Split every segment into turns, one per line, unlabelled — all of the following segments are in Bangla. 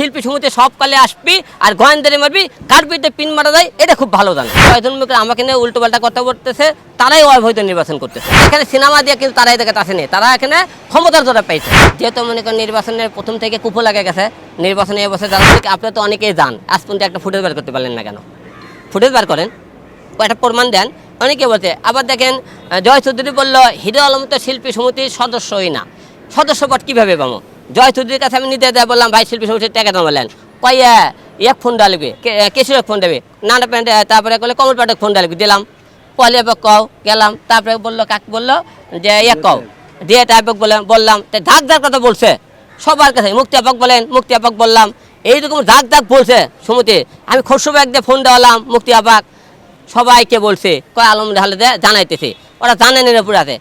শিল্পী সমিতি সব কালে আসবি আর গোয়েন্দারে মারবি, কার বিরুদ্ধে পিন মারা যায় এটা খুব ভালো জানে। কয়েকজন লোক আমাকে নিয়ে উল্টো পাল্টা কথা বলতেছে, তারাই অবৈধ নির্বাচন করতেছে। এখানে সিনেমা দিয়ে কিন্তু তারাই দেখে আসেনি, তারা এখানে ক্ষমতার জোরে পাইছে। যেহেতু মনে করেন নির্বাচনের প্রথম থেকে কুপো লাগে গেছে, নির্বাচনে এবছর যারা আপনারা তো অনেকেই যান, আজ পর্যন্ত একটা ফুটেজ বার করতে পারলেন না কেন? ফুটেজ বার করেন, একটা প্রমাণ দেন। অনেকে বলছে, আবার দেখেন জয় চৌধুরী বললো হিরো আলম তো শিল্পী সমিতির সদস্যই না, সদস্যপদ কীভাবে পাবো? জয় চৌধুরীর কাছে আমি নিতে দেয়, বললাম ভাই শিল্পী সমিতির টাকা দাম বললেন, কইয়া এক ফোন ডালবে, কেশর ফোন দেবে, নানা প্যান্ট, তারপরে বলে কমল পাটক ফোন ডালবে, দিলাম। পয়লা এবার কও গেলাম, তারপরে বললো কাক বললো যে কও দিয়ে টাইপক বললাম, ধাক ধাক কথা বলছে সবার কাছে। মুক্তি আপাক বলেন, মুক্তি আপাক বললাম, এইরকম ধাক ধাক বলছে সমিতি। আমি খসরু ব্যাগ দিয়ে ফোন দেওয়ালাম মুক্তি আপাক, সবাইকে বলছে কয় আলম ঢালে দেয় জানাইতেছে, ওরা জানে না পুরো আছে।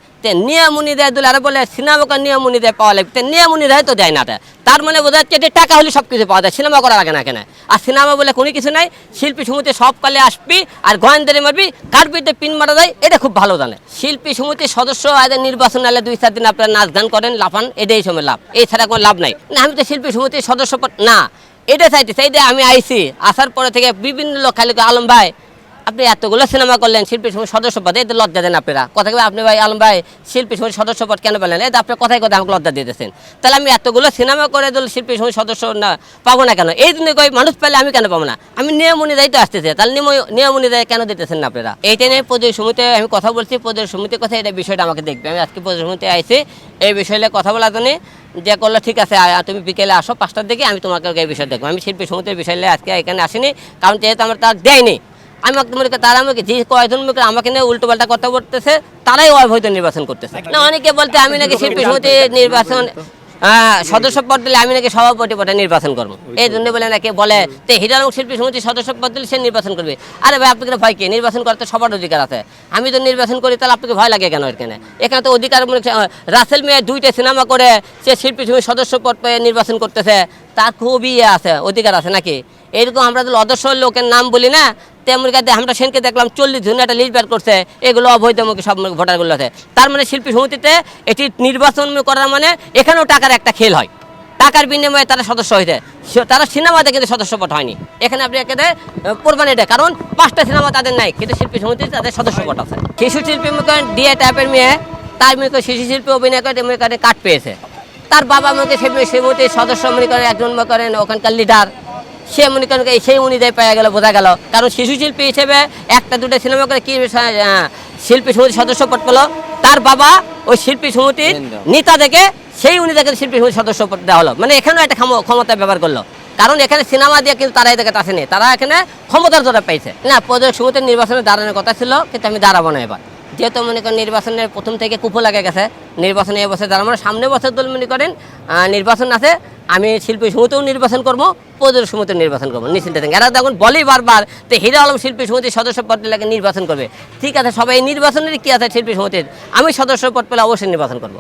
নিয়মুনি দেয় দুলে, আরে বলে সিনেমাকে নিয়মুনি দেয় পাওয়া লাগবে, নিয়মুনি দেয় তো দেয় না। তার মানে বোঝা যাচ্ছে যে টাকা হলে সব কিছু পাওয়া যায়, সিনেমা করা লাগে না কেন? আর সিনেমা বলে কোনো কিছু নাই, শিল্পী সমিতি সব কালে আসবি আর গোয়েন্দারে মারবি, কার বিরুদ্ধে পিন মারা যায় এটা খুব ভালো জানে। শিল্পী সমিতির সদস্য আদের নির্বাচন আলে 2-4 দিন আপনারা নাচ গান করেন, লাফান, এটাই সময় লাভ, এছাড়া কোনো লাভ নাই। না আমি তো শিল্পী সমিতির সদস্য না, এটা চাইতে চাইতে আমি আইছি, আসার পরে থেকে বিভিন্ন লোক খালি আলম ভাই আপনি এতগুলো সিনেমা করলেন, শিল্পী সমিতির সদস্য পদ, এতে লজ্জা দেন আপনারা। কথা আপনি ভাই আলম ভাই শিল্পী সমিতির সদস্য পদ কেন পেলেন? এটা আপনার কথায় কথা আমাকে লজ্জা দিতেছেন। তাহলে আমি এতগুলো সিনেমা করে দিল শিল্পী সমিতির সদস্য না পাবো না কেন? এই জন্য কই মানুষ পেলে আমি কেন পাবো না? আমি নিয়ম অনুযায়ী তো আসতেছে, তাহলে নিয়ম অনুযায়ী কেন দিতেছেন না আপনারা? এইটা নিয়ে প্রদেশ সমিতি আমি কথা বলছি, প্রদেশ সমিতির কথা এটা বিষয়টা আমাকে দেখবে। আমি আজকে প্রদেশ সমিতি আইছি এই বিষয়ে কথা বলার জন্য, যে করলো ঠিক আছে তুমি বিকেলে আসো 5টার দিকে, আমি তোমাকে এই বিষয় দেখবো। আমি শিল্পী সমিতির বিষয় আজকে এখানে আসিনি, কারণ যেহেতু আমার তার দেয়নি। আমি মনে করি তারা আমাকে যে কয়েকজন আমাকে নিয়ে উল্টো পাল্টা কথা বলতেছে, তারাই অবৈধ নির্বাচন করতেছে। না অনেকে বলতে আমি নাকি শিল্পী সমিতি নির্বাচন সদস্য পদ দিলে আমি নাকি সভাপতি পদে নির্বাচন করবো, এই জন্য বলে নাকি বলে যে হিরো আলম শিল্পী সমিতির সদস্য পদ দিলে সে নির্বাচন করবে। আরে ভাই আপনাকে ভয় কি? নির্বাচন করতে সবার অধিকার আছে, আমি তো নির্বাচন করি, তাহলে আপনাকে ভয় লাগে কেন? এখানে এখানে তো অধিকার। রাসেল মিয়া 2টা সিনেমা করে সে শিল্পী সমিতির সদস্য পদ পেয়ে নির্বাচন করতেছে, তার খুবই আছে, অধিকার আছে নাকি? এইরকম আমরা যদি অদর্শ লোকের নাম বলি না, তেমন কাজে আমরা সেনকে দেখলাম 40 জন একটা লিস্ট বের করছে, এগুলো অবৈধমুখী সব ভোটারগুলো আছে। তার মানে শিল্পী সমিতিতে এটি নির্বাচন করার মানে এখানেও টাকার একটা খেল হয়, টাকার বিনিময়ে তারা সদস্য হয়েছে, তারা সিনেমাতে কিন্তু সদস্যপদ হয়নি। এখানে আপনি একে করবেন এটা, কারণ 5টা সিনেমা তাদের নাই, কিন্তু শিল্পী সমিতিতে তাদের সদস্যপদ আছে। শিশু শিল্পী মনে করেন ডিএ টাইপের মেয়ে, তার মনে করেন শিশু শিল্পী অভিনয় করে মনে করেন কাট পেয়েছে, তার বাবা মনে করেন সমিতির সদস্য মনে করেন একজন মনে করেন ওখানকার লিডার, সে মনে করেন সেই অনুযায়ী পাওয়া গেল, বোঝা গেল। কারণ শিশু শিল্পী হিসেবে 1-2টা সিনেমা করে কি শিল্পী সমিতির সদস্য পদ পেল, তার বাবা ওই শিল্পী সমিতির নেতা দেখে সেই অনুযায়ী শিল্পী সমিতির সদস্য পদ দেওয়া হলো। মানে এখানেও একটা ক্ষমতা ব্যবহার করলো, কারণ এখানে সিনেমা দিয়ে কিন্তু তারাই দেখে আসেনি, তারা এখানে ক্ষমতার জোরে পাইছে। না প্রদেশ সমিতির নির্বাচনে দাঁড়ানোর কথা ছিল, কিন্তু আমি দাঁড়াবো না এবার। যেহেতু মনে করেন নির্বাচনের প্রথম থেকে কুপো লাগে গেছে, নির্বাচনে এবছর দাঁড়াবো না, সামনে বছর দল মনে করেন নির্বাচন আছে, আমি শিল্পী সমিতিও নির্বাচন করবো, প্রদেশ সমিতিও নির্বাচন করবো, নিশ্চিন্ত থাকেন। এরা তখন বলেই বারবার তো হিরো আলম শিল্পী সমিতির সদস্য পদ লাগে নির্বাচন করবে। ঠিক আছে, সবাই নির্বাচনের কি আছে শিল্পী সমিতির, আমি সদস্য পদ পেলে অবশ্যই নির্বাচন করবো।